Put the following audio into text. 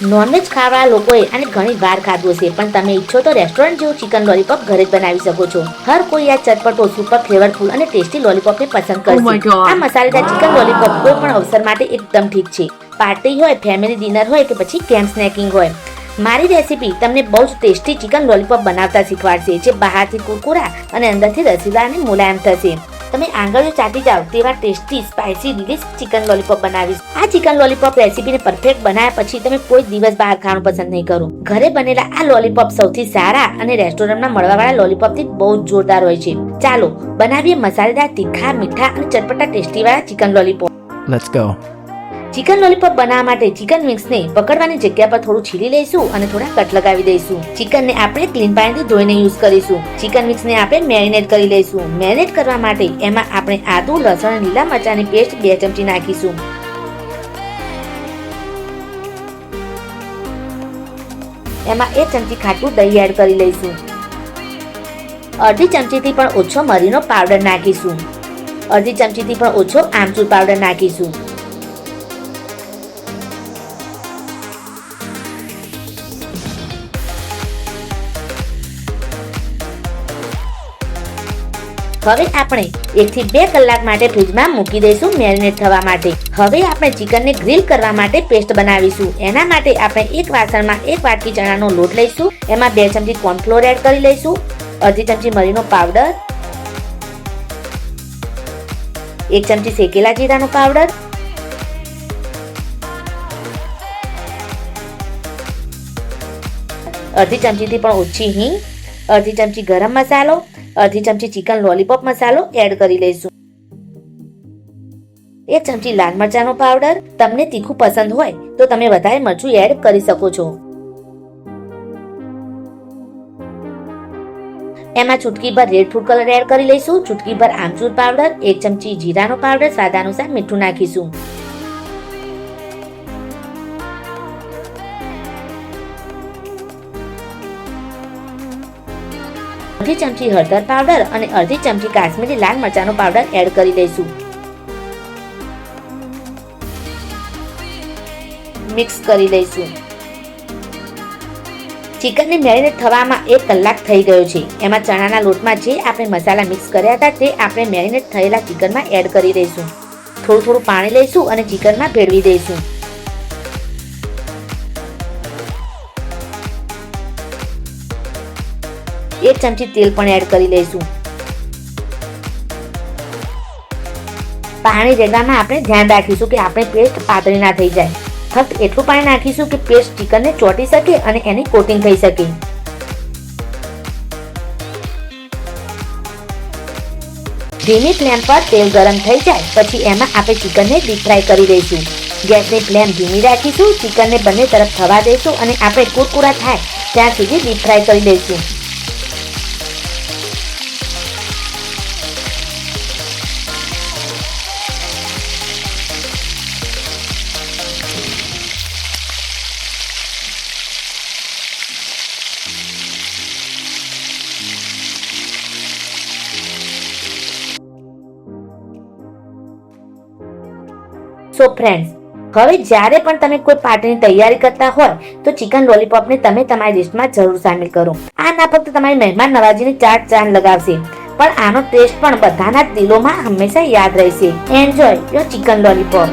Non veg ખાવાવાળા લોકોએ આને ઘણી વાર ખાધું હશે, પણ તમે ઈચ્છો તો રેસ્ટોરન્ટ જેવું ચિકન લોલીપોપ ઘરે જ બનાવી શકો છો. હર કોઈ આ ચટપટો, સુપર ફ્લેવરફુલ અને ટેસ્ટી લોલીપોપને પસંદ કરશે. આ મસાલેદાર ચિકન લોલીપોપ કોઈ પણ અવસર માટે એકદમ ઠીક છે. પાર્ટી હોય, ફેમિલી ડિનર હોય કે પછી કેમ્પ સ્નેકિંગ હોય. મારી રેસીપી તમને બહુ જ ટેસ્ટી ચિકન લોલીપોપ બનાવતા શીખવાડશે, જે બહારથી કુરકુરા અને અંદરથી રસીલા અને મુલાયમ થશે. તમે આંગળીઓ ચાટી જાવ તેવા ટેસ્ટી, સ્પાઇસી, ડિલિશ ચિકન લોલીપોપ બનાવીશ. આ ચિકન લોલીપોપ રેસીપીને પરફેક્ટ બનાવ્યા પછી તમે કોઈ દિવસ બહાર ખાવાનું પસંદ નહીં કરો. ઘરે બનેલા આ લોલીપોપ સૌથી સારા અને રેસ્ટોરન્ટમાં મળવાવાળા લોલીપોપથી બહુ જ જોરદાર હોય છે. ચાલો બનાવીએ મસાલેદાર, તીખા, મીઠા અને ચટપટા ટેસ્ટી વાળા chicken lollipop. Let's go. Chicken lollipop બનાવવા માટે ચિકન વિંગ્સને પકડવાની જગ્યા પર થોડું છીલી લઈશું અને થોડા કટ લગાવી દઈશું. ચિકનને આપણે ક્લીન પાણીથી ધોઈને યુઝ કરીશું. ચિકન વિંગ્સને આપણે મેરિનેટ કરી લઈશું. મેરિનેટ કરવા માટે એમાં આપણે આદુ, લસણ અને લીલા મરચાંની પેસ્ટ 2 ચમચી નાખીશું. એમાં 1 ચમચી ખાટું દહીં એડ કરી લઈશું. અડધી ચમચીથી પણ ઓછો મરીનો પાવડર નાખીશું. અડધી ચમચીથી પણ ઓછો આમચૂર પાવડર નાખીશું. હવે આપણે 1 થી 2 કલાક માટે ફ્રીજમાં મૂકી દઈશું મેરિનેટ થવા માટે. હવે આપણે ચિકનને ગ્રીલ કરવા માટે પેસ્ટ બનાવીશું. એના માટે આપણે એક વાસણમાં 1 વાટકી ચણાનો લોટ લઈશું. એમાં 2 ચમચી કોર્નફ્લોર એડ કરી લઈશું. અડધી ચમચી મરીનો પાવડર, 1 ચમચી શેકેલા જીરાનો પાવડર, અડધી ચમચીથી પણ ઓછી હિંગ, અડધી ચમચી ગરમ મસાલો, અડધી ચમચી ચિકન લોલીપોપ મસાલો એડ કરી લઈશું. 1 ચમચી લાલ મરચાંનો પાવડર. તમને તીખું પસંદ હોય તો તમે વધારે મરચું એડ કરી શકો છો. એમાં ચૂટકી ભર રેડ ફૂડ કલર એડ કરી લઈશું. ચૂટકી ભર આમચૂર પાવડર, 1 ચમચી જીરાનો પાવડર, સ્વાદ અનુસાર મીઠું નાખીશું. અડધી ચમચી હળદર પાવડર અને અડધી ચમચી કાશ્મીરી લાલ મરચાંનો પાવડર એડ કરી દઈશું. મિક્સ કરી લઈશું. ચિકનને મેરિનેટ થવામાં 1 કલાક થઈ ગયો છે. એમાં ચણાના લોટમાં જે આપણે મસાલા મિક્સ કર્યા હતા તે આપણે મેરિનેટ થયેલા ચિકનમાં એડ કરી દઈશું. થોડું થોડું પાણી લઈશું અને ચિકનમાં ભેળવી દઈશું. એક ચમચી તેલ પણ એડ કરી લઈશું. પાણી રેડવામાં આપણે ધ્યાન રાખીશું કે આપણે પેસ્ટ પાતળી ના થઈ જાય. ફક્ત એટલું પાણી નાખીશું કે પેસ્ટ ચિકનને ચોંટી શકે અને એની કોટિંગ થઈ શકે. ધીમી ફ્લેમ પર તેલ ગરમ થઈ જાય પછી એમાં આપણે ચિકનને ડીપ ફ્રાય કરી દઈશું. ગેસની ફ્લેમ ધીમી રાખીશું. ચિકનને બંને તરફ થવા દઈશું અને આપણે કુરકુરા થાય ત્યાં સુધી ડીપ ફ્રાય કરી દઈશું. સો ફ્રેન્ડ્સ, હવે જ્યારે પણ તમે કોઈ પાર્ટીની તૈયારી કરતા હોય તો ચિકન લોલીપોપને તમે તમારી લિસ્ટમાં જરૂર સામેલ કરો. આ ના ફક્ત તમારી મહેમાન નવાજીની ચાંદ લગાવશે, પણ આનો ટેસ્ટ પણ બધાના દિલોમાં હંમેશા યાદ રહેશે. Enjoy your chicken lollipop.